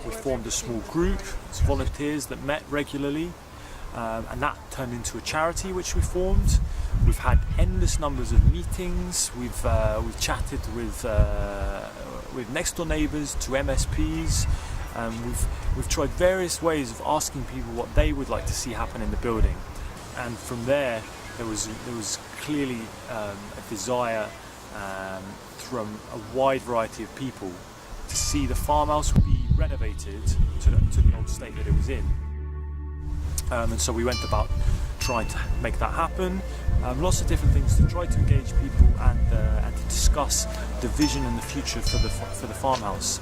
We formed a small group, it's volunteers that met regularly, and that turned into a charity which we formed. We've had endless numbers of meetings. We've chatted with next door neighbours to MSPs. We've tried various ways of asking people what they would like to see happen in the building, and from there was clearly a desire from a wide variety of people to see the farmhouse be renovated to the old state that it was in. And so we went about trying to make that happen. Lots of different things to try to engage people and to discuss the vision and the future for the farmhouse.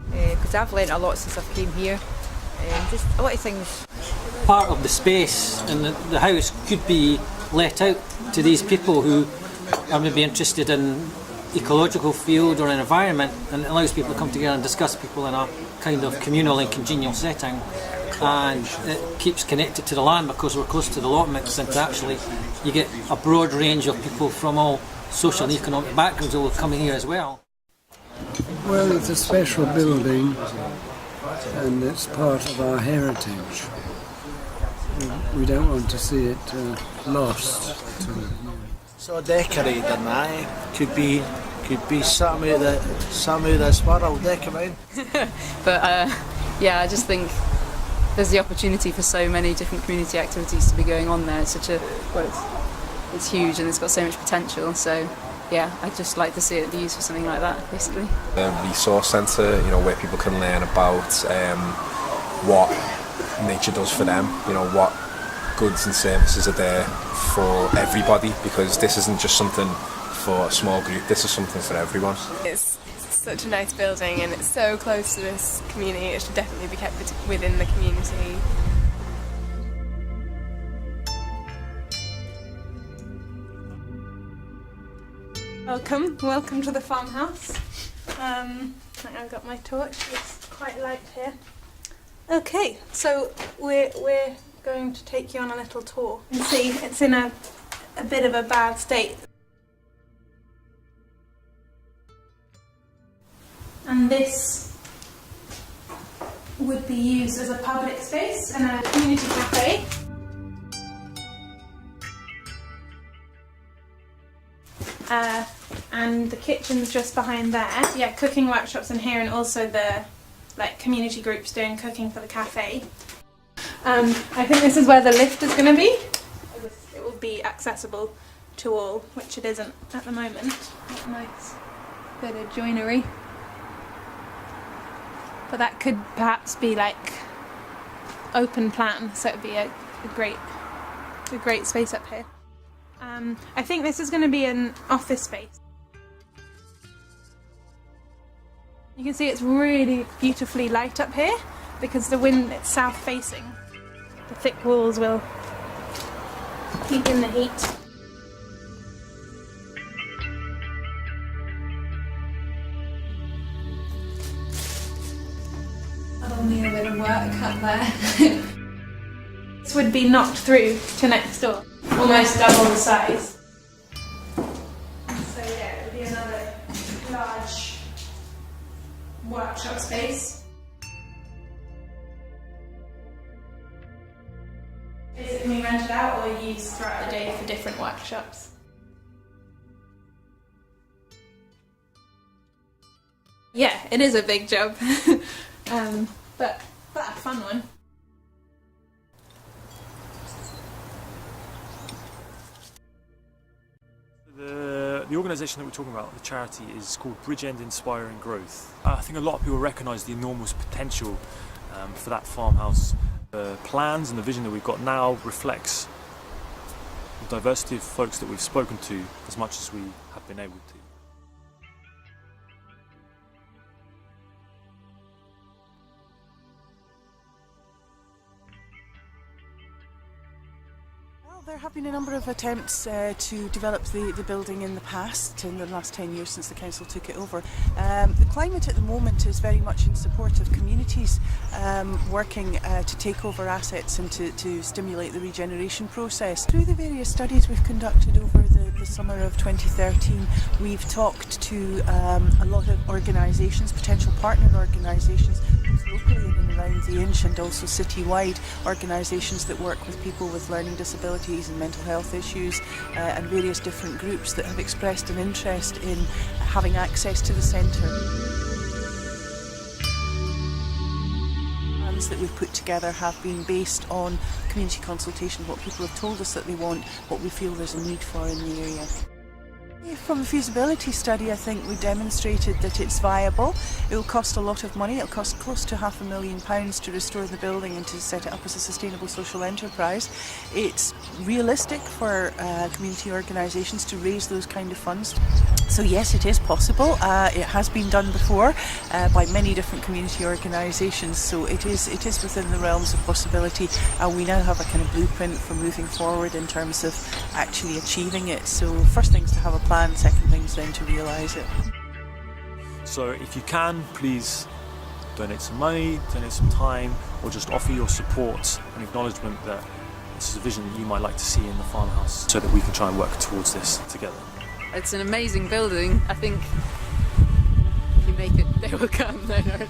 Because I've learnt a lot since I came here. Just a lot of things. Part of the space and the house could be let out to these people who are maybe interested in ecological field or an environment, and it allows people to come together and discuss people in a kind of communal and congenial setting, and it keeps connected to the land because we're close to the allotments, and actually you get a broad range of people from all social and economic backgrounds who will come in here as well. Well, it's a special building and it's part of our heritage. We don't want to see it lost. So decorating that could be something of this world decorating. But yeah, I just think there's the opportunity for so many different community activities to be going on there. It's such a it's huge and it's got so much potential. So yeah, I'd just like to see it be used for something like that, basically. A resource centre, where people can learn about what nature does for them, what goods and services are there for everybody, because this isn't just something for a small group, this is something for everyone. It's such a nice building and it's so close to this community, it should definitely be kept within the community. Welcome to the farmhouse. I've got my torch, it's quite light here. Okay, so we're going to take you on a little tour and see it's in a bit of a bad state. And this would be used as a public space and a community cafe. And the kitchen's just behind there. Yeah, cooking workshops in here, and also the community groups doing cooking for the cafe. I think this is where the lift is going to be. It will be accessible to all, which it isn't at the moment. What a nice bit of joinery. But that could perhaps be open plan, so it'd be a great space up here. I think this is going to be an office space. You can see it's really beautifully light up here because the wind, it's south facing. The thick walls will keep in the heat. I'll need a bit of work up there. This would be knocked through to next door, almost double the size. So yeah, it would be another large workshop space. Is it going to be rented out or used throughout the day for different workshops? Yeah, it is a big job, but a fun one. The organisation that we're talking about, the charity, is called Bridgend Inspiring Growth. I think a lot of people recognise the enormous potential for that farmhouse. The plans and the vision that we've got now reflects the diversity of folks that we've spoken to as much as we have been able to. There have been a number of attempts to develop the building in the past, in the last 10 years since the council took it over. The climate at the moment is very much in support of communities working to take over assets and to stimulate the regeneration process. Through the various studies we've conducted over the the summer of 2013, we've talked to a lot of organisations, potential partner organisations, both locally in and around the Inch and also citywide, organisations that work with people with learning disabilities and mental health issues, and various different groups that have expressed an interest in having access to the centre. That we've put together have been based on community consultation, what people have told us that they want, what we feel there's a need for in the area. From a feasibility study, I think we demonstrated that it's viable. It will cost a lot of money. It'll cost close to £500,000 to restore the building and to set it up as a sustainable social enterprise. It's realistic for community organisations to raise those kind of funds. So yes, it is possible. It has been done before by many different community organisations, so it is within the realms of possibility, and we now have a kind of blueprint for moving forward in terms of actually achieving it. So first thing's to have a plan, second thing's then to realise it. So if you can, please donate some money, donate some time, or just offer your support and acknowledgement that this is a vision that you might like to see in the farmhouse, so that we can try and work towards this together. It's an amazing building. I think if you make it, they will come. No, no.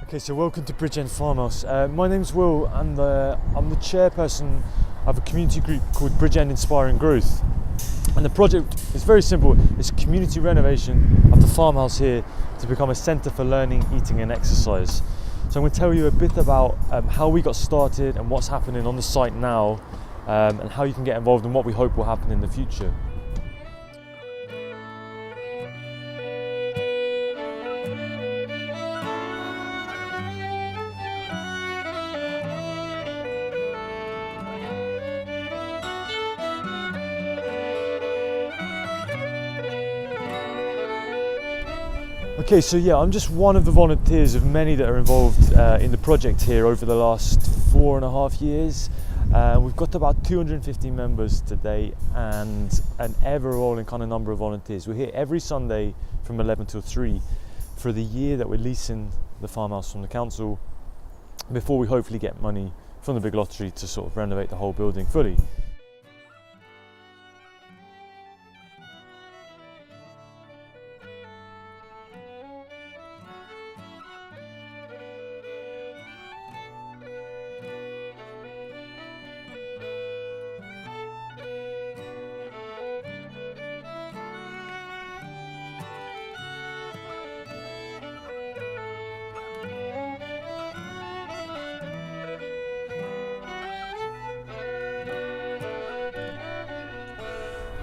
Okay, so welcome to Bridge End Farmhouse. My name's Will, and I'm the chairperson of a community group called Bridge End Inspiring Growth. And the project is very simple. It's a community renovation of the farmhouse here to become a centre for learning, eating and exercise. So I'm going to tell you a bit about how we got started and what's happening on the site now, and how you can get involved and what we hope will happen in the future. Okay, so yeah, I'm just one of the volunteers of many that are involved in the project here over the last 4.5 years. We've got about 250 members today and an ever-rolling kind of number of volunteers. We're here every Sunday from 11 till 3 for the year that we're leasing the farmhouse from the council, before we hopefully get money from the big lottery to sort of renovate the whole building fully.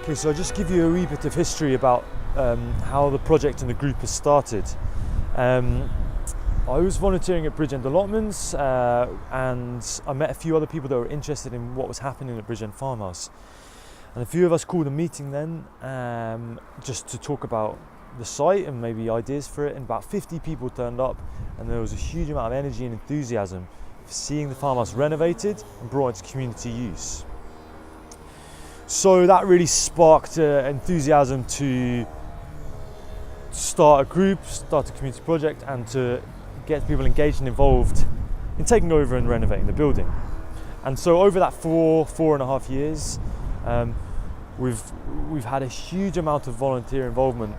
Okay, so I'll just give you a wee bit of history about how the project and the group has started. I was volunteering at Bridgend Allotments and I met a few other people that were interested in what was happening at Bridgend Farmhouse. And a few of us called a meeting then just to talk about the site and maybe ideas for it, and about 50 people turned up, and there was a huge amount of energy and enthusiasm for seeing the farmhouse renovated and brought into community use. So that really sparked enthusiasm to start a group, start a community project, and to get people engaged and involved in taking over and renovating the building. And so over that 4.5 years, we've had a huge amount of volunteer involvement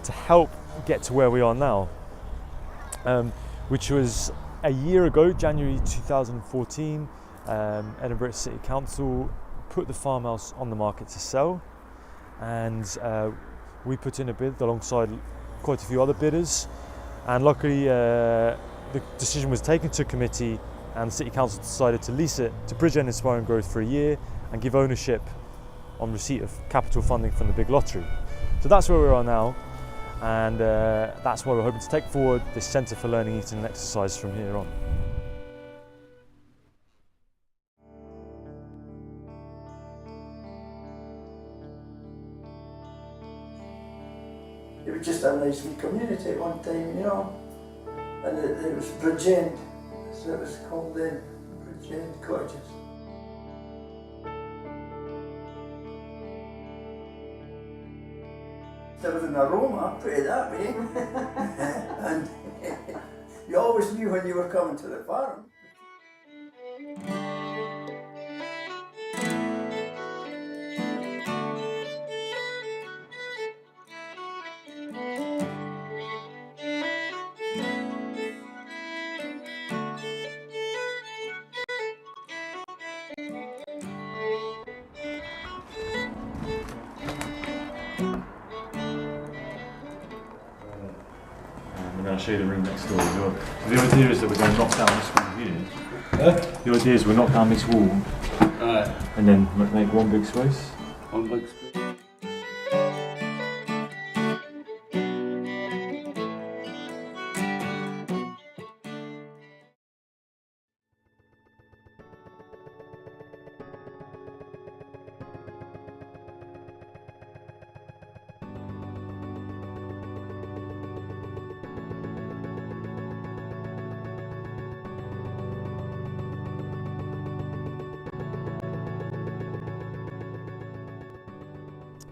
to help get to where we are now, which was a year ago, January 2014. Edinburgh City Council put the farmhouse on the market to sell, and we put in a bid alongside quite a few other bidders, and luckily the decision was taken to committee, and the City Council decided to lease it to Bridgend Inspiring Growth for a year and give ownership on receipt of capital funding from the big lottery. So that's where we are now, and that's why we're hoping to take forward this Centre for Learning, Eating and Exercise from here on. It was just a nice wee community at one time, you know, and it was Bridgend, so it was called then, Bridgend Cottages. There was an aroma, put it that way, and you always knew when you were coming to the farm. And then I'll show you the room next door as well. So the idea is that we're going to knock down this wall here. The idea is we'll knock down this wall and then make one big space. One big space.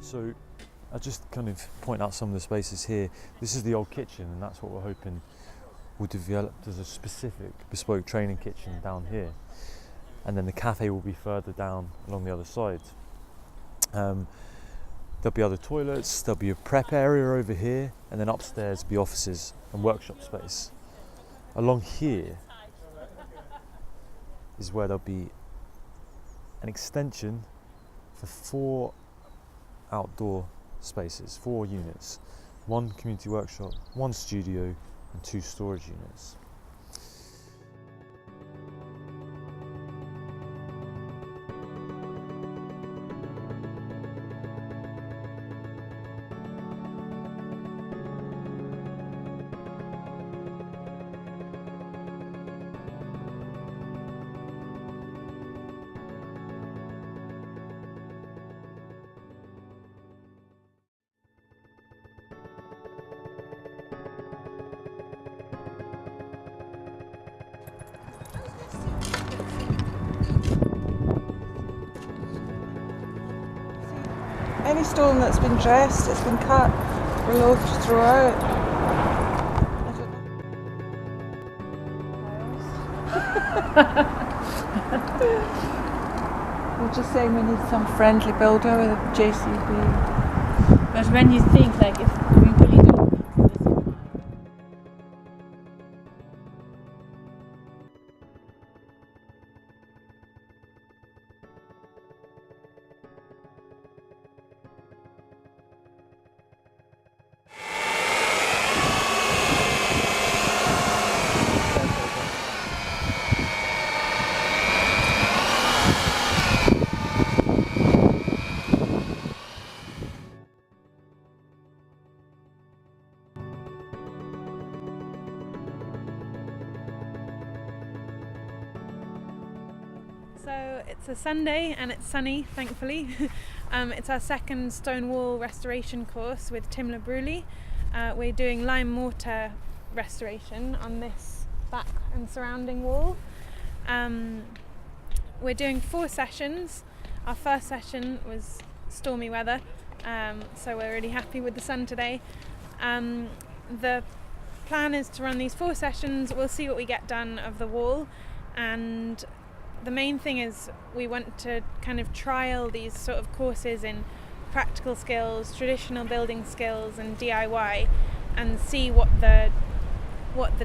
So I'll just kind of point out some of the spaces here. This is the old kitchen, and that's what we're hoping will develop as a specific bespoke training kitchen down here. And then the cafe will be further down along the other side. There'll be other toilets, there'll be a prep area over here, and then upstairs will be offices and workshop space. Along here is where there'll be an extension for 4 outdoor spaces, 4 units, 1 community workshop, 1 studio and 2 storage units. Any stone that's been dressed, it's been cut, reloved throughout. We're just saying we need some friendly builder with a JCB. But when you think, like, if we really don't do this in mind. So it's a Sunday and it's sunny, thankfully. It's our second stone wall restoration course with Tim LaBruley. We're doing lime mortar restoration on this back and surrounding wall. We're doing 4 sessions. Our first session was stormy weather, so we're really happy with the sun today. The plan is to run these 4 sessions. We'll see what we get done of the wall, and the main thing is we want to kind of trial these sort of courses in practical skills, traditional building skills and DIY, and see what the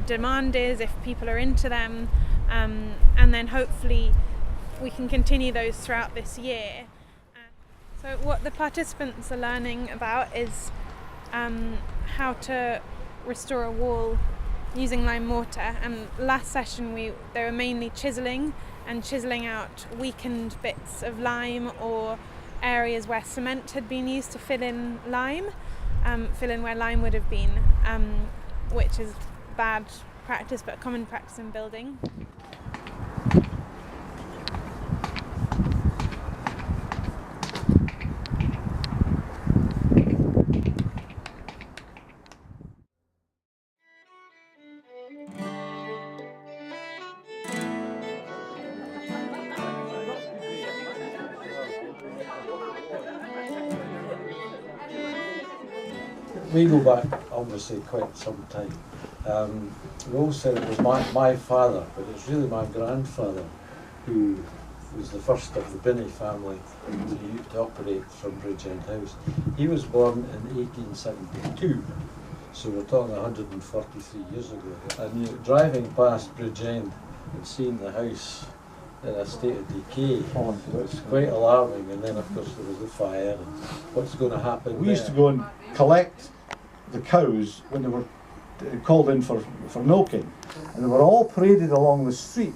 demand is, if people are into them, and then hopefully we can continue those throughout this year. So what the participants are learning about is how to restore a wall using lime mortar, and last session they were mainly chiselling out weakened bits of lime or areas where cement had been used to fill in where lime would have been, which is bad practice but common practice in building. We go back obviously quite some time. We all said it was my father, but it's really my grandfather who was the first of the Binney family to operate from Bridgend House. He was born in 1872, so we're talking 143 years ago. And driving past Bridgend and seeing the house in a state of decay, it's quite alarming. And then of course there was the fire and what's going to happen. We used to go and collect the cows when they were called in for milking, and they were all paraded along the street,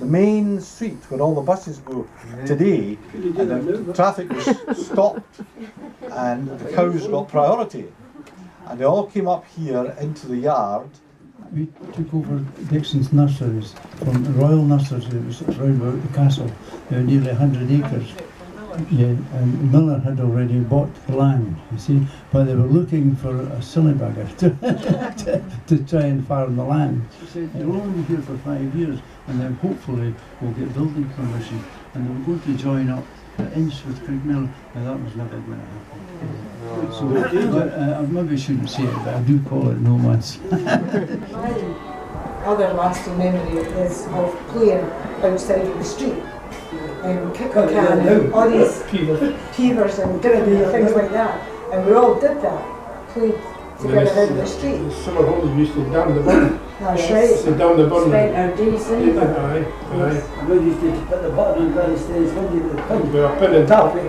the main street where all the buses go today, and the traffic was stopped and the cows got priority, and they all came up here into the yard. We took over Dixon's nurseries from Royal Nurseries. It was round about the castle. They were nearly 100 acres. Yeah, and Miller had already bought the land, you see, but they were looking for a silly bugger to try and farm the land. He said, you'll only be here for 5 years, and then hopefully we'll get building permission, and they were going to join up an inch with Craigmill, and that was never going to happen. So, I maybe shouldn't say it, but I do call it no man's. My other lasting memory is of playing outside of the street. And kick a can and all these peavers and grenades and things like that. And we all did that, played together in the street. The summer holidays used to down the burn. That's right. So down the burn. Spent our days in there. Aye. We used to put the button on various days when you were pin. We were pinning tap the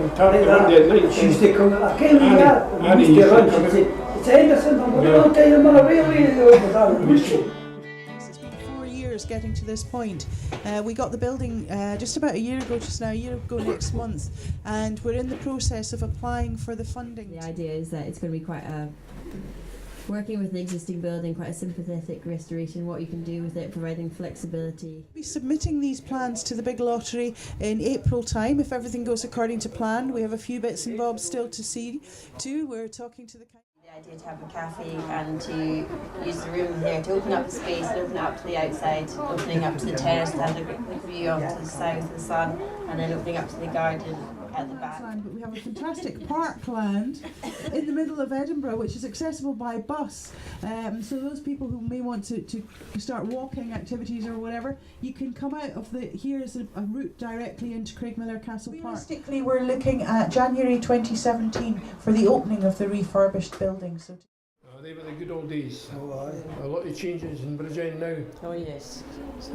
Monday at night. She used to come, I can't believe that. We used to get around, she'd say, it's Henderson, I'm going to tell you, man, I really getting to this point. We got the building just about a year ago next month, and we're in the process of applying for the funding. The idea is that it's going to be quite a working with the existing building, quite a sympathetic restoration, what you can do with it, providing flexibility. We'll be submitting these plans to the big lottery in April time if everything goes according to plan. We have a few bits and bobs still to see too. We're talking to the idea to have a cafe and to use the room here to open up the space and open it up to the outside, opening up to the terrace that has a great view off to the south, the sun, and then opening up to the garden at the back. But we have a fantastic parkland in the middle of Edinburgh which is accessible by bus, so those people who may want to start walking activities or whatever, you can come out of here's a route directly into Craigmillar Castle Park. Realistically, we're looking at January 2017 for the opening of the refurbished building. So they were the good old days. A lot of changes in Bridgend now. Oh yes.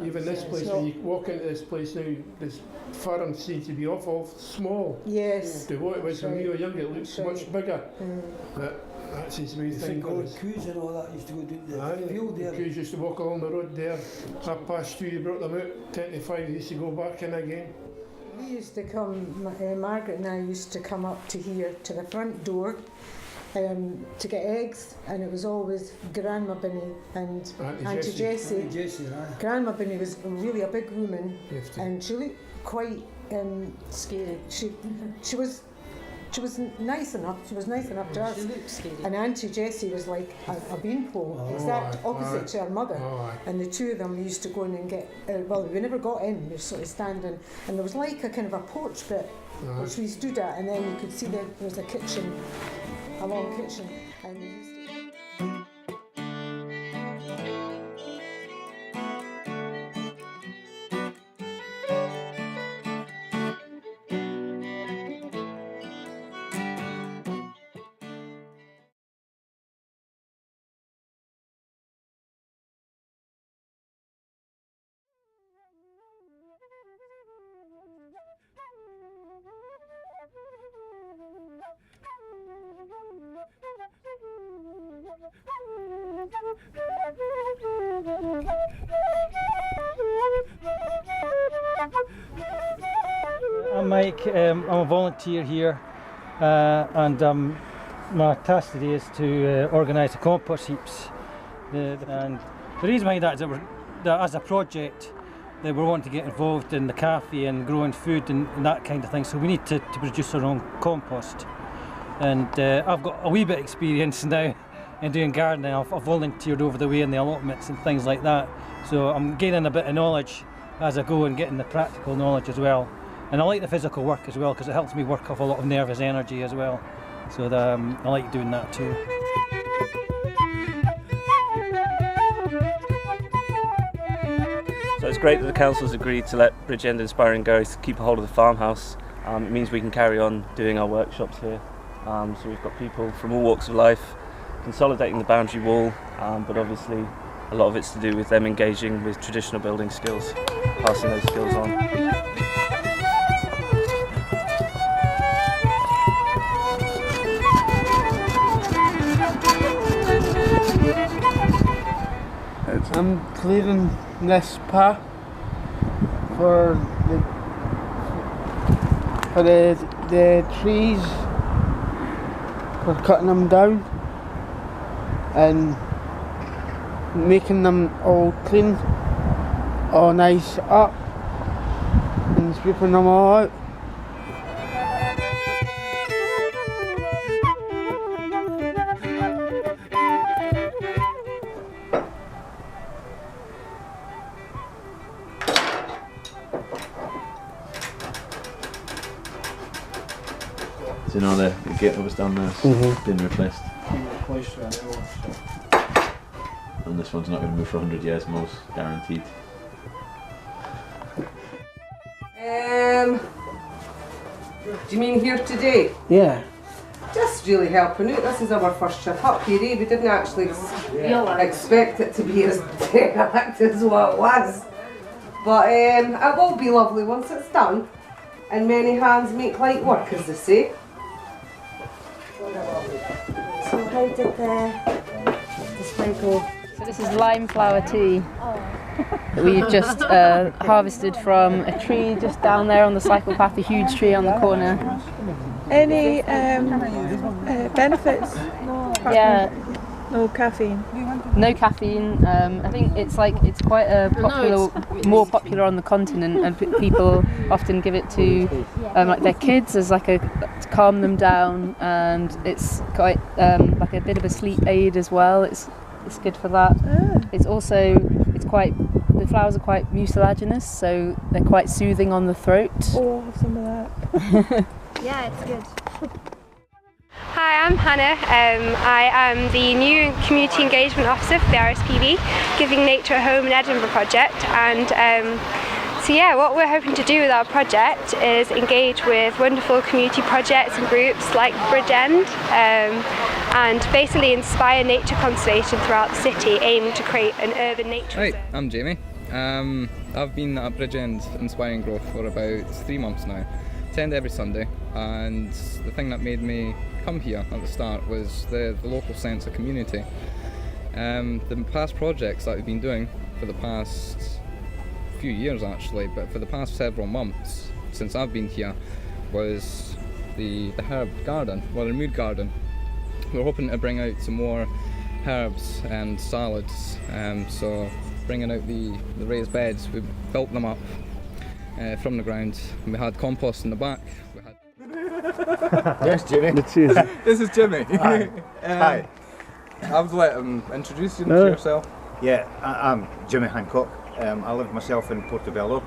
Even this place, when you walk into this place now, this farm seems to be awful small. Yes. To what it was when we were younger, it looks much bigger. But that seems to be the thing. Coos and all that used to go to the field there. Coos used to walk along the road there. 2:30 you brought them out, 10 to 5 they used to go back in again. We used to come, Margaret and I used to come up to here to the front door, to get eggs, and it was always Grandma Binny and Auntie Jessie. Grandma Binny was really a big woman, and she looked quite scary. She was nice enough. She was nice enough to us. She looked scary. And Auntie Jessie was like a beanpole, exact opposite to her mother. And the two of them used to go in and get. Well, we never got in. We were sort of standing, and there was like a kind of a porch bit which we stood at, and then you could see there was a kitchen, a long kitchen, and we used to. I'm Mike, I'm a volunteer here, and my task today is to organise the compost heaps. And the reason behind that is that as a project that we're wanting to get involved in the cafe and growing food and that kind of thing, so we need to produce our own compost. And I've got a wee bit of experience now in doing gardening. I've volunteered over the way in the allotments and things like that, so I'm gaining a bit of knowledge as I go and getting the practical knowledge as well. And I like the physical work as well, because it helps me work off a lot of nervous energy as well. So I like doing that too. So it's great that the council's agreed to let Bridgend Inspiring Growth keep a hold of the farmhouse. It means we can carry on doing our workshops here. So we've got people from all walks of life consolidating the boundary wall, but obviously a lot of it's to do with them engaging with traditional building skills, passing those skills on. I'm clearing this path for the trees. We're cutting them down and making them all clean, all nice up, and sweeping them all out. So now the gate that was down there has been replaced. And this one's not going to move for 100 years, most guaranteed. Do you mean here today? Yeah. Just really helping out. This is our first trip up here. We didn't actually expect it to be as direct as what it was. But it will be lovely once it's done. And many hands make light work, as they say. So how did the display go? So this is lime flower tea that we've just harvested from a tree just down there on the cycle path, a huge tree on the corner. Any benefits? Yeah. No caffeine. No caffeine. I think it's quite a popular, more popular on the continent, and people often give it to like their kids as like to calm them down, and it's quite like a bit of a sleep aid as well. It's good for that. It's also the flowers are quite mucilaginous, so they're quite soothing on the throat. Oh, I'll have some of that. Yeah, it's good. Hi, I'm Hannah. I am the new Community Engagement Officer for the RSPB, Giving Nature a Home in Edinburgh project. And so yeah, what we're hoping to do with our project is engage with wonderful community projects and groups like Bridgend, and basically inspire nature conservation throughout the city, aiming to create an urban nature reserve. Hi, I'm Jamie. I've been at Bridgend Inspiring Growth for about 3 months now. Attend every Sunday, and the thing that made me come here at the start was the local sense of community. The past projects that we've been doing for the past few years actually, but for the past several months since I've been here, was the herb garden, well, the mood garden, we're hoping to bring out some more herbs and salads. So bringing out the raised beds, we built them up from the ground. We had compost in the back. Yes, Jimmy. This is Jimmy. Hi. Hi. I would let him introduce you to No. yourself. Yeah, I'm Jimmy Hancock. I live myself in Portobello.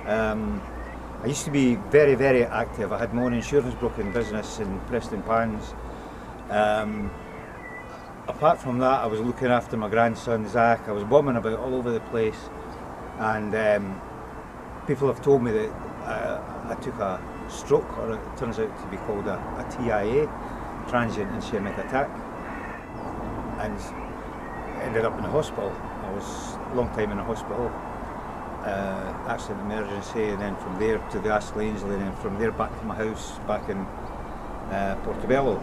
I used to be very, very active. I had my own insurance broking business in Preston Pans. Apart from that, I was looking after my grandson Zach. I was bombing about all over the place, and people have told me that I took a stroke, or it turns out to be called a TIA, transient ischemic attack, and ended up in the hospital. I was a long time in the hospital, accident emergency, and then from there to the Astley Ainsley, and then from there back to my house back in Portobello.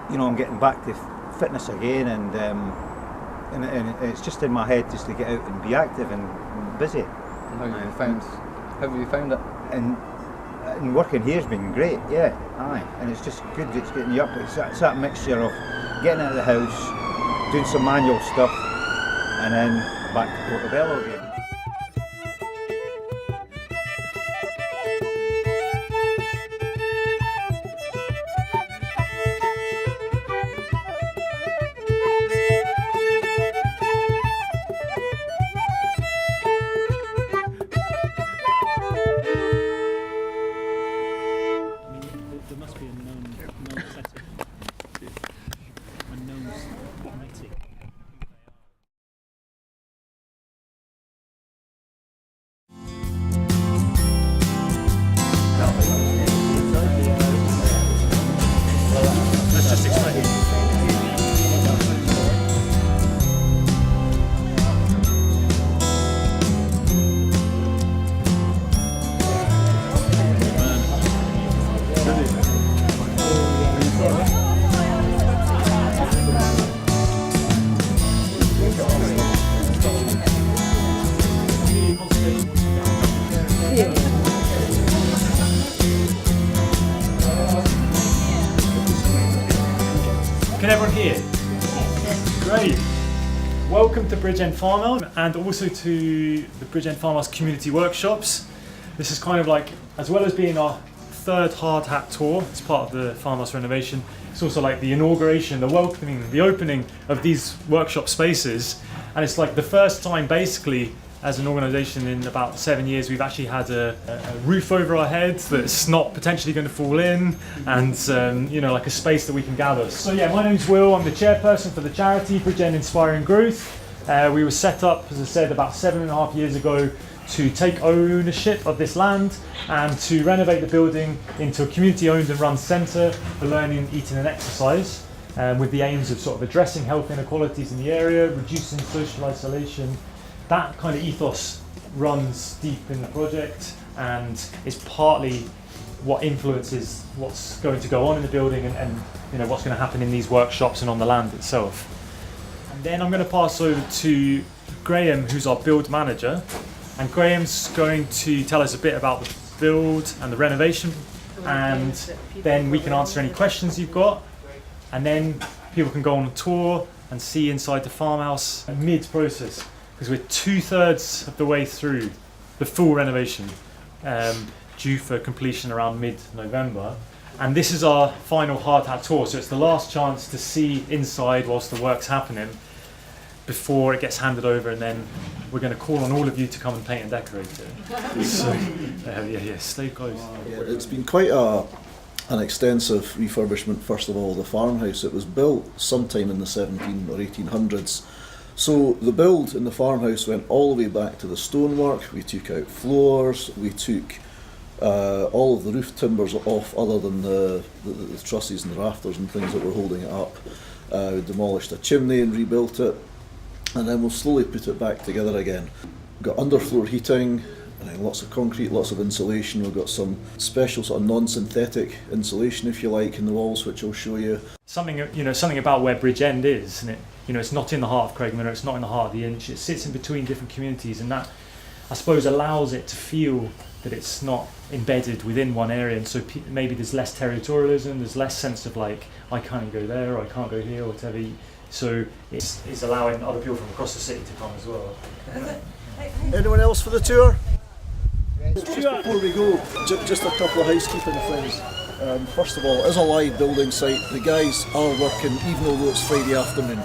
You know, I'm getting back to fitness again, and it's just in my head just to get out and be active and busy. How have you found it? And working here has been great, yeah, aye. And it's just good, it's getting you up. It's that mixture of getting out of the house, doing some manual stuff, and then back to Portobello again. There must be a known setup, a known committee. Let's just explain. Can everyone hear? Great. Welcome to Bridgend Farmhouse and also to the Bridgend Farmhouse community workshops. This is kind of like, as well as being our third hard hat tour as part of the farmhouse renovation, it's also like the inauguration, the welcoming, the opening of these workshop spaces. And it's like the first time basically as an organisation in about 7 years we've actually had a roof over our heads that's not potentially going to fall in, and you know, like a space that we can gather. So yeah, my name's Will, I'm the chairperson for the charity Bridgend Inspiring Growth. We were set up, as I said, about 7.5 years ago to take ownership of this land and to renovate the building into a community owned and run centre for learning, eating and exercise, with the aims of sort of addressing health inequalities in the area, reducing social isolation. That kind of ethos runs deep in the project and is partly what influences what's going to go on in the building and you know, what's going to happen in these workshops and on the land itself. And then I'm going to pass over to Graham, who's our build manager, and Graham's going to tell us a bit about the build and the renovation, and then we can answer any questions you've got, and then people can go on a tour and see inside the farmhouse mid-process, because we're 2/3 of the way through the full renovation, due for completion around mid-November. And this is our final hard hat tour, so it's the last chance to see inside whilst the work's happening before it gets handed over, and then we're going to call on all of you to come and paint and decorate it. So, yeah, stay close. Yeah, it's been quite an extensive refurbishment. First of all, the farmhouse, it was built sometime in the 17 or 1800s. So the build in the farmhouse went all the way back to the stonework. We took out floors, we took all of the roof timbers off other than the trusses and the rafters and things that were holding it up. We demolished a chimney and rebuilt it, and then we'll slowly put it back together again. We've got underfloor heating, lots of concrete, lots of insulation. We've got some special sort of non-synthetic insulation, if you like, in the walls, which I'll show you. Something about where Bridgend is, and it's not in the heart of Craigmillar, it's not in the heart of the Inch. It sits in between different communities, and that I suppose allows it to feel that it's not embedded within one area, and so maybe there's less territorialism, there's less sense of like, I can't go there, or I can't go here, or whatever. So it's allowing other people from across the city to come as well. Anyone else for the tour? Just before we go, just a couple of housekeeping things. First of all, as a live building site, the guys are working even though it's Friday afternoon.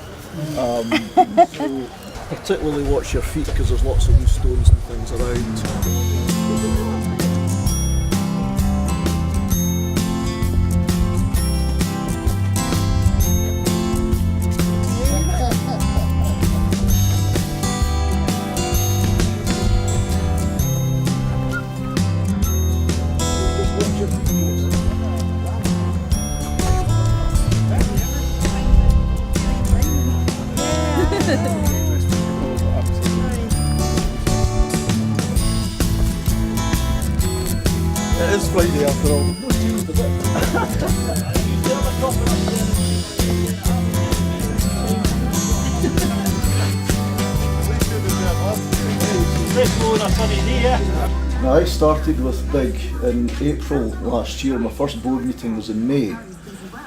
So particularly watch your feet because there's lots of loose stones and things around. It is Friday after all. Now, I started with Big in April last year. My first board meeting was in May.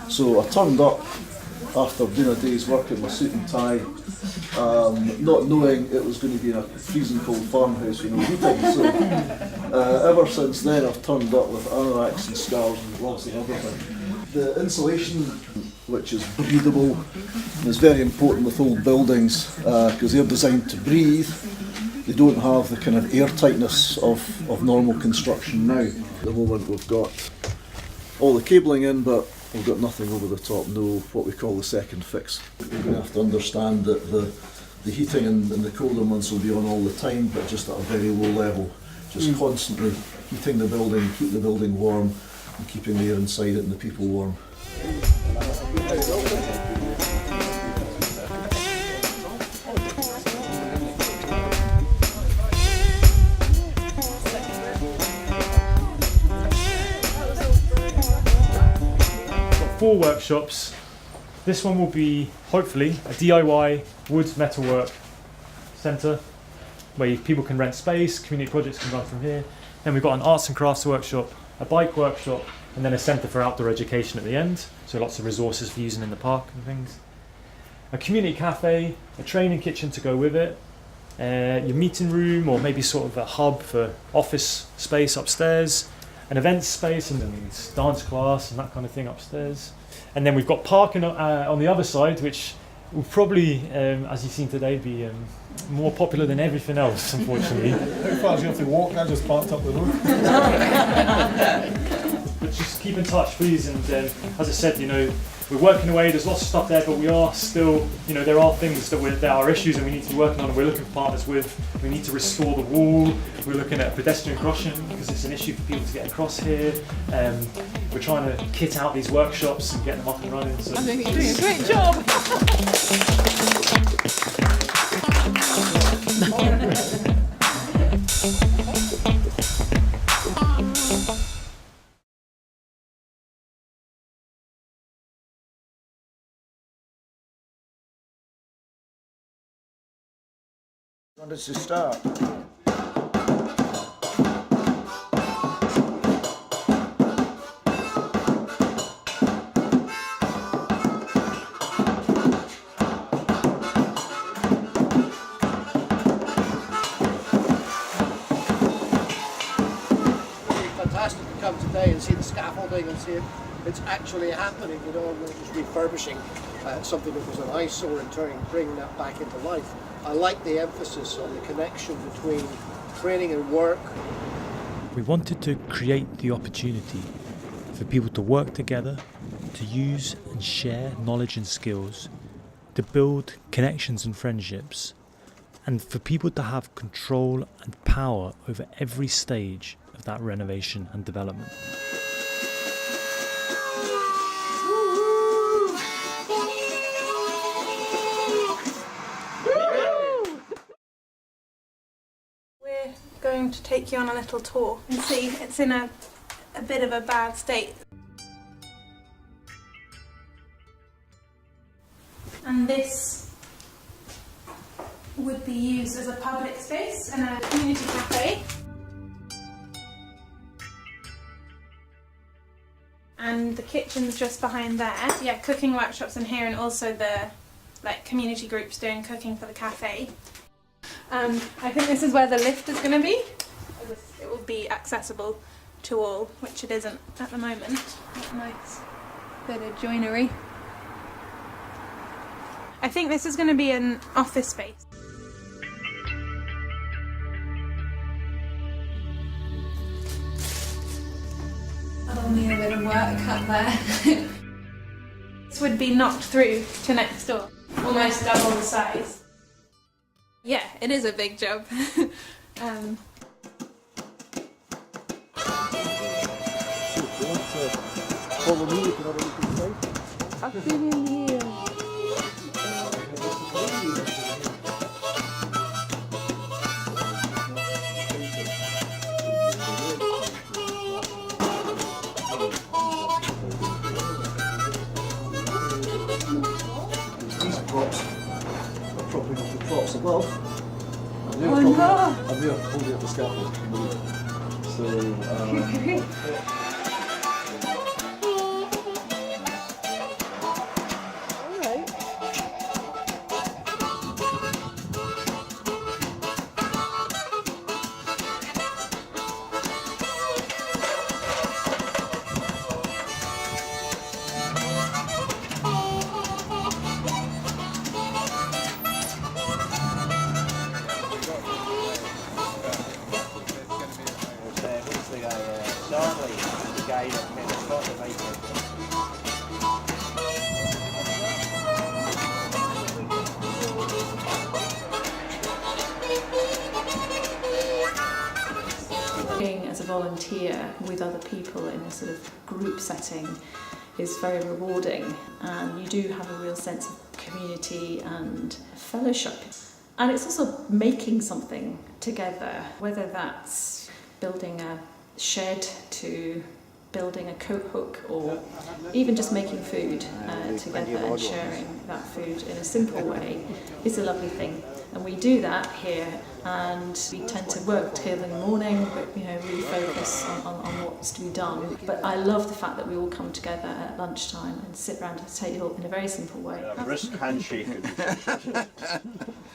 So I turned up after doing a day's work in my suit and tie, not knowing it was going to be in a freezing cold farmhouse with no heating. So ever since then I've turned up with anoraks and scarves and lots of everything. The insulation, which is breathable, is very important with old buildings because they're designed to breathe. They don't have the kind of airtightness of normal construction now. At the moment we've got all the cabling in, but we've got nothing over the top, no what we call the second fix. You're going to have to understand that the heating in the colder months will be on all the time, but just at a very low level. Just constantly heating the building, keep the building warm, and keeping the air inside it and the people warm. Got 4 workshops. This one will be hopefully a DIY wood metalwork centre where people can rent space, community projects can run from here. Then we've got an arts and crafts workshop, a bike workshop, and then a centre for outdoor education at the end. So lots of resources for using in the park and things. A community cafe, a training kitchen to go with it, your meeting room or maybe sort of a hub for office space upstairs, an events space and dance class and that kind of thing upstairs. And then we've got parking on the other side, which will probably, as you've seen today, be more popular than everything else, unfortunately. How far do you have to walk? I just parked up the road. But just keep in touch, please. And as I said, we're working away. There's lots of stuff there, but we are still, there are things that are issues and we need to be working on. And we're looking for partners with. We need to restore the wall. We're looking at pedestrian crossing because it's an issue for people to get across here. We're trying to kit out these workshops and get them up and running. So I think you're doing a great job. When does it start? Fantastic to come today and see the scaffolding and see it's actually happening, and not just refurbishing something that was an eyesore and bringing that back into life. I like the emphasis on the connection between training and work. we wanted to create the opportunity for people to work together, to use and share knowledge and skills, to build connections and friendships, and for people to have control and power over every stage of that renovation and development. We're going to take you on a little tour and see it's in a bit of a bad state. And this would be used as a public space and a community cafe. And the kitchen's just behind there. Yeah, cooking workshops in here, and also the community groups doing cooking for the cafe. I think this is where the lift is going to be. It will be accessible to all, which it isn't at the moment. Nice bit of joinery. I think this is going to be an office space. I'll need a bit of work up there. This would be knocked through to next door, almost double the size. Yeah, it is a big job. Follow me, you can have a look inside. I've been in here. These props are propping up the props above. And they're Oh, propping no. up, and they're holding up the scaffold. So, Working as a volunteer with other people in a sort of group setting is very rewarding, and you do have a real sense of community and fellowship. And it's also making something together, whether that's building a shed to building a coat hook, or even just making food together and sharing that food in a simple way is a lovely thing. And we do that here, and we tend to work till in the morning, but really focus on what's to be done. But I love the fact that we all come together at lunchtime and sit around the table in a very simple way. Wrist handshake.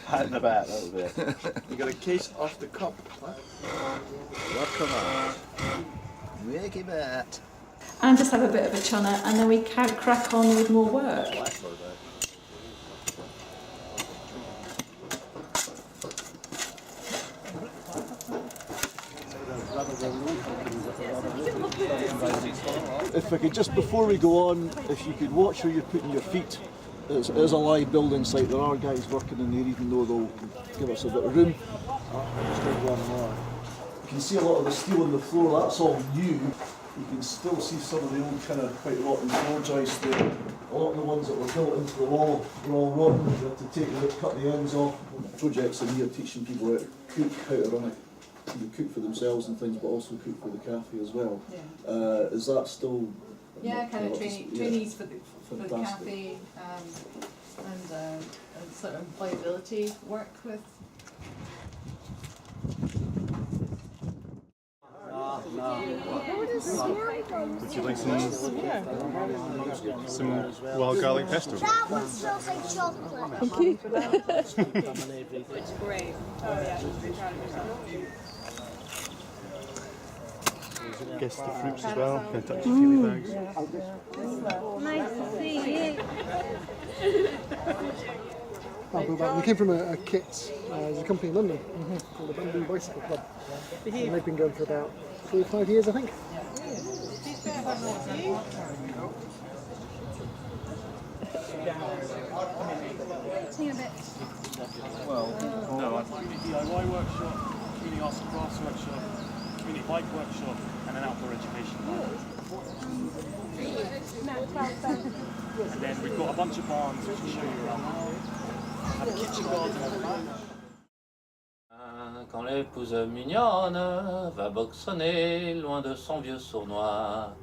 Patting about a little bit. You got a case off the cup. Welcome on. Make it bat. And just have a bit of a chunner, and then we can crack on with more work. if I could just, before we go on, if you could watch where you're putting your feet. It is a live building site. There are guys working in there, even though they'll give us a bit of room. Just need one more. You can see a lot of the steel on the floor. That's all new. You can still see some of the old kind of quite rotten floor joists there. A lot of the ones that were built into the wall were all rotten. You have to take it, cut the ends off. Projects in here teaching people how to cook, how to run it. You cook for themselves and things, but also cook for the cafe as well. Yeah. Is that still? Yeah, kind of trainees for the cafe, and sort of employability work with. Would you like some wild garlic pesto? That one smells like chocolate. Thank you. It's great. Oh yeah. Guess the fruits as well. Can I touch your chili bags? Nice to see you. I'll go back. We came from a kit, there's a company in London called the Bamboo Bicycle Club. And they've been going for about 4 or 5 years, I think. Well, no, I've community DIY workshop, community arts and crafts workshop, community bike workshop, and an outdoor education and then we've got a bunch of barns which will show you around. A kitchen garden. Quand l'épouse mignonne va boxonner loin de son vieux sournois,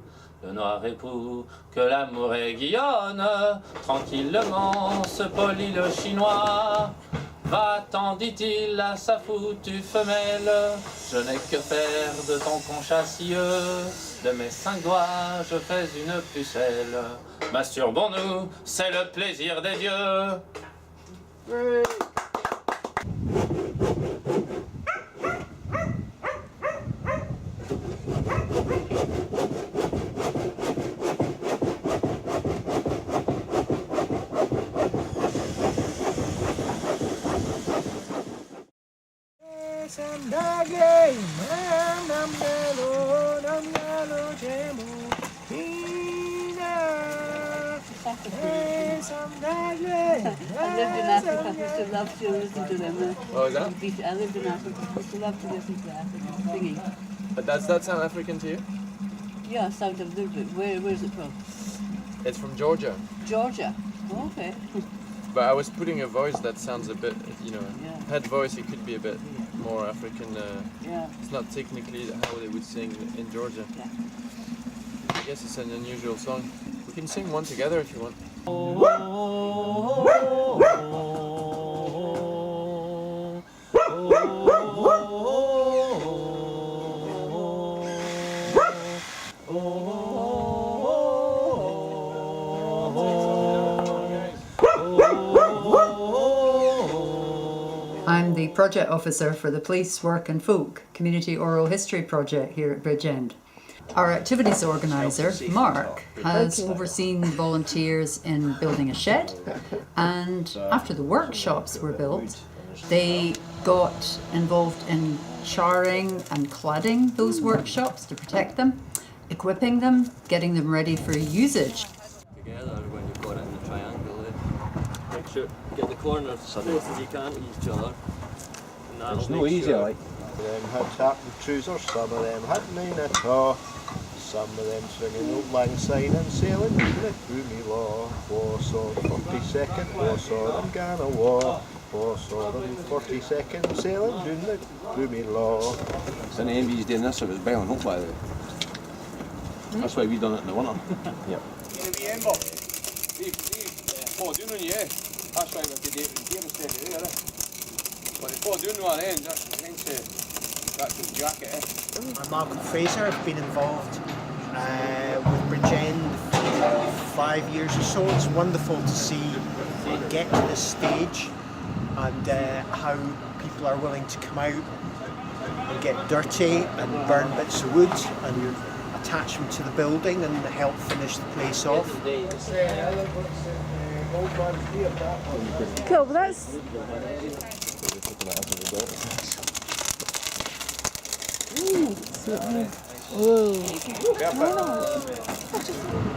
le noir époux que l'amour aiguillonne, tranquillement se polit le chinois. Va-t'en, dit-il à sa foutue femelle, je n'ai que faire de ton conchassieux. De mes 5 doigts, je fais une pucelle. Masturbons-nous, c'est le plaisir des dieux. Oui. I lived in Africa, I used to love to listen to them. Oh, is that? I lived in Africa, I used to love to listen to African singing. But does that sound African to you? Yeah, sound of a little bit. Where is it from? It's from Georgia. Georgia. Oh, okay. But I was putting a voice that sounds a bit, you know, Yeah. head voice, it could be a bit more African. Yeah. It's not technically how they would sing in Georgia. Yeah. I guess it's an unusual song. We can sing one together if you want. I'm the project officer for the Police, Work and Folk Community Oral History Project here at Bridgend. Our activities organiser, Mark, has overseen volunteers in building a shed, and after the workshops were built, they got involved in charring and cladding those workshops to protect them, equipping them, getting them ready for usage. Together when you've got it in the triangle, make sure get the corners as close as you can to each other. It's no easy, like. Some of them had tartan trousers, some of them had none at all. Some of them swinging old lang syne and sailing down the Boomy Law. 4 saw the 42nd, 4 saw them Ghana War. 4 saw them 42nd sailing down the Boomy Law. It's an envy's doing this, if it's boiling up by the way. That's why we done it in the winter. Yep. Remember, doing on you, that's why we could do it in here instead of there. But if doing on our end, that's the jacket. I'm Malcolm Fraser. I've been involved with Bridgend for 5 years or so. It's wonderful to see it get to this stage and how people are willing to come out and get dirty and burn bits of wood and attach them to the building and help finish the place off. Cool, but that's...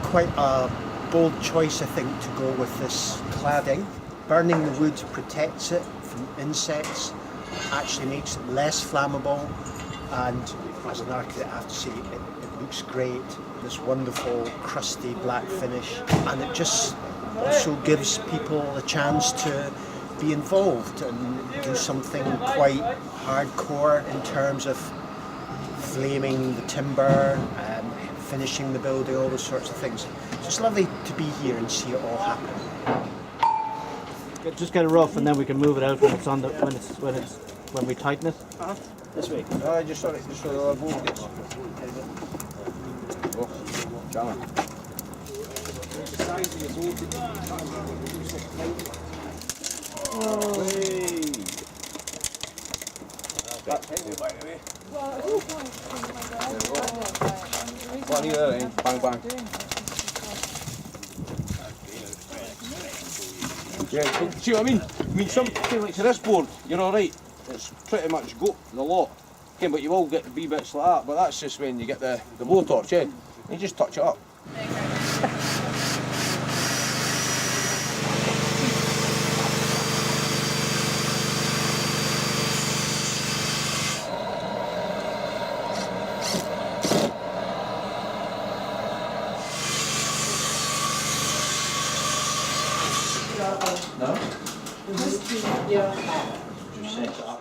Quite a bold choice, I think, to go with this cladding. Burning the wood protects it from insects, actually makes it less flammable, and as an architect I have to say it looks great, this wonderful crusty black finish, and it just also gives people a chance to be involved and do something quite hardcore in terms of flaming the timber, finishing the building, all those sorts of things. So it's lovely to be here and see it all happen. Just get it rough, and then we can move it out when it's on the when we tighten it. This way. No, just so the board gets. Oh, John. One either end, bang bang. Yeah, see what I mean? Something like to this board, you're alright. It's pretty much got the lot. Okay, but you will get wee bits like that, but that's just when you get the blowtorch, yeah? You just touch it up. No? Yeah. Just set it up.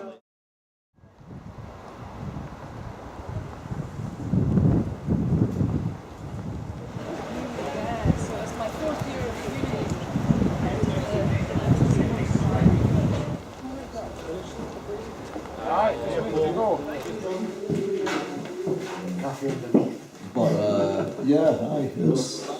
But yeah, aye, it's.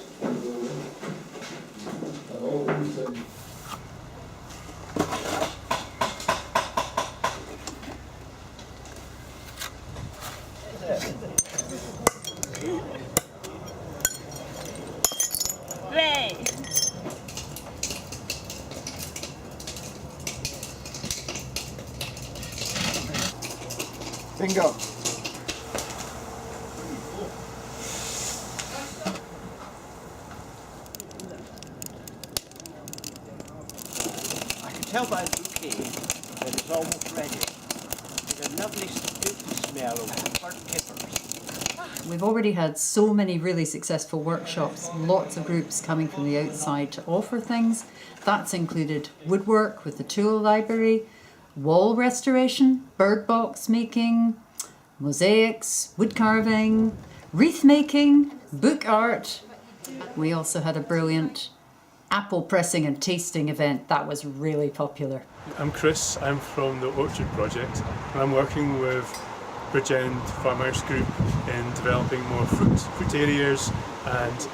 Bingo. I can tell by the bouquet that it's almost ready. There's a lovely fruity smell of burnt kippers. We've already had so many really successful workshops, lots of groups coming from the outside to offer things. That's included woodwork with the tool library, wall restoration, bird box making, mosaics, wood carving, wreath making, book art. We also had a brilliant apple pressing and tasting event that was really popular. I'm Chris, I'm from the Orchard Project, and I'm working with Bridgend Farmhouse Group in developing more fruit areas, and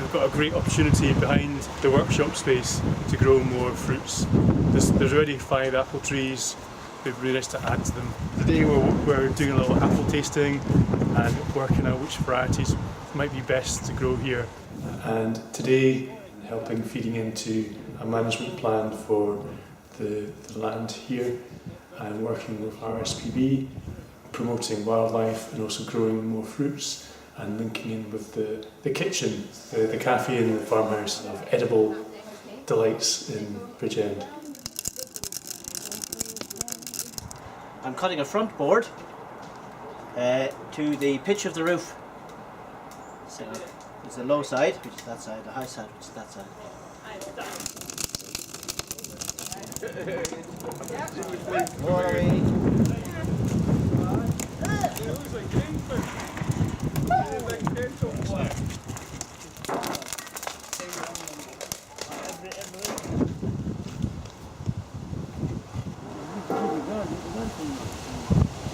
we've got a great opportunity behind the workshop space to grow more fruits. There's already 5 apple trees. It'd be really nice to add to them. Today we're doing a little apple tasting and working out which varieties might be best to grow here. And today, helping feeding into a management plan for the land here, and working with RSPB, promoting wildlife and also growing more fruits, and linking in with the kitchen, the cafe and the farmhouse of edible delights in Bridgend. I'm cutting a front board to the pitch of the roof. So there's the low side, which is that side, the high side, which is that side.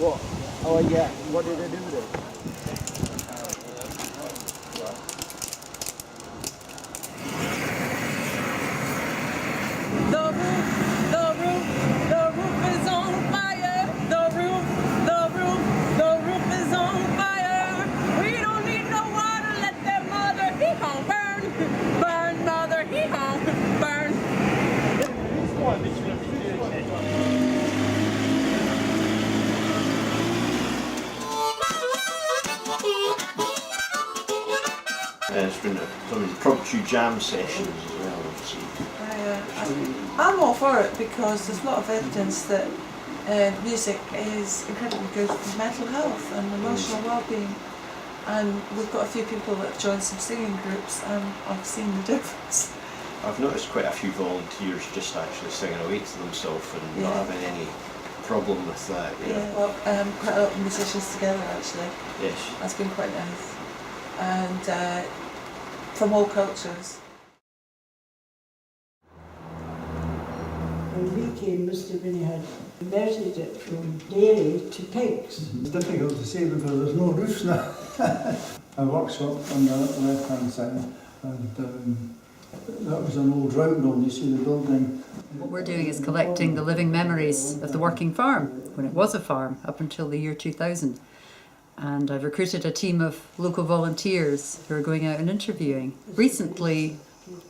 What? Oh yeah, what did I do with it? The roof is on fire. The roof is on fire. We don't need no water, let that mother hee-haw burn. Burn, mother hee-haw, burn. There's been some impromptu jam sessions as well, obviously. I'm all for it because there's a lot of evidence that music is incredibly good for mental health and emotional well-being. And we've got a few people that have joined some singing groups, and I've seen the difference. I've noticed quite a few volunteers just actually singing away to themselves and not having any problem with that. Yeah, well, quite a lot of musicians together actually. Yes. That's been quite nice. And from all cultures. When we came, Mr. Winnie had converted it from dairy to pigs. It's difficult to say because there's no roofs now. A workshop on the left-hand side, and that was an old round mill, you see the building. What we're doing is collecting the living memories of the working farm, when it was a farm, up until the year 2000. And I've recruited a team of local volunteers who are going out and interviewing. Recently,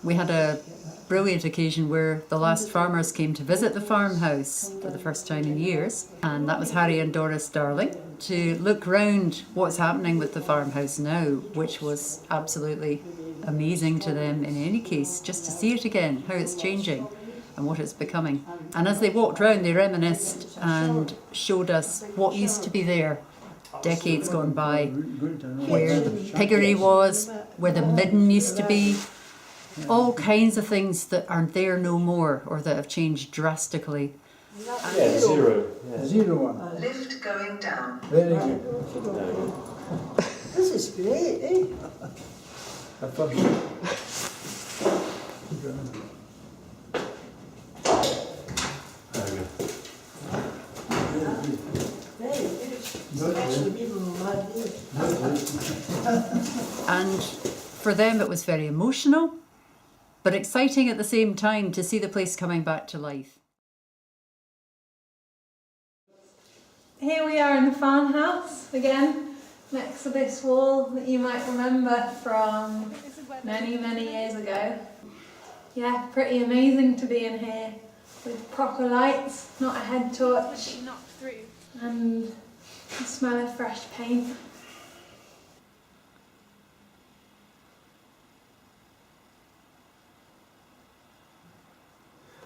we had a brilliant occasion where the last farmers came to visit the farmhouse for the first time in years, and that was Harry and Doris Darling, to look round what's happening with the farmhouse now, which was absolutely amazing to them in any case, just to see it again, how it's changing and what it's becoming. And as they walked round, they reminisced and showed us what used to be there decades gone by, where the piggery was, where the midden used to be, all kinds of things that aren't there no more or that have changed drastically. Yeah, zero. Yeah. Zero one. Lift going down. Very good. This is great, eh? Very good. Especially people who love you. And for them it was very emotional, but exciting at the same time to see the place coming back to life. Here we are in the farmhouse again, next to this wall that you might remember from many, many years ago. Yeah, pretty amazing to be in here with proper lights, not a head torch, and the smell of fresh paint.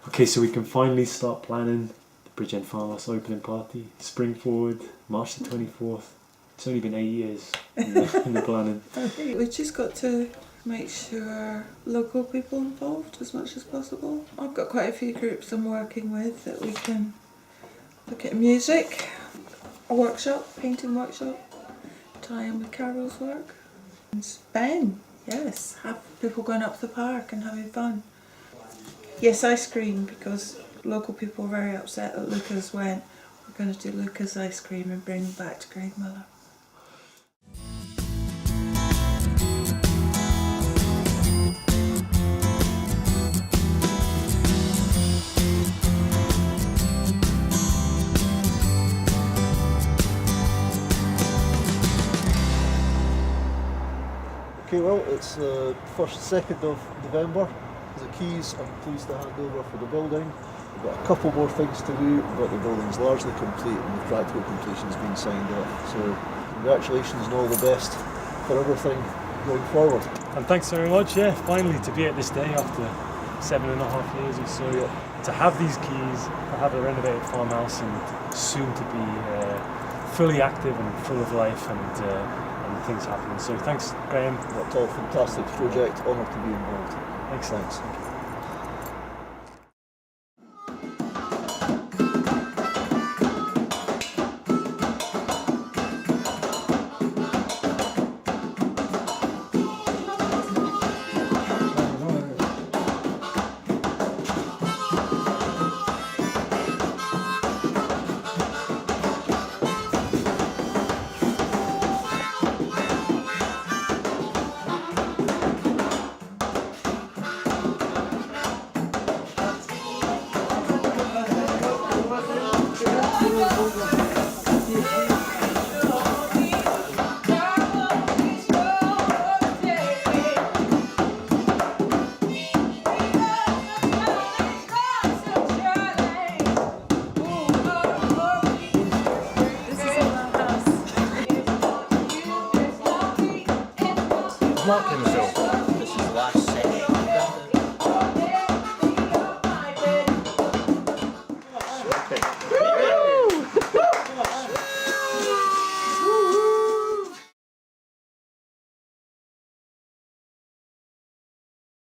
Okay, so we can finally start planning the Bridgend Farmhouse opening party. Spring forward, March the 24th. It's only been 8 years in the planning. We've just got to make sure local people involved as much as possible. I've got quite a few groups I'm working with that we can look at music, a workshop, painting workshop, tie in with Carol's work. And Ben, yes, have people going up to the park and having fun. Yes, ice cream, because local people were very upset that Lucas went. We're going to do Lucas ice cream and bring it back to Greg Miller. Okay, well, it's the 2nd of November. The keys I'm pleased to hand over for the building. We've got a couple more things to do, but the building's largely complete and the practical completion's been signed off. So congratulations and all the best for everything going forward. And thanks very much, yeah, finally to be at this day after 7.5 years or so. Yeah. To have these keys, to have a renovated farmhouse and soon to be fully active and full of life and things happening. So thanks, Graham. That's all fantastic project, honoured to be involved. Thanks.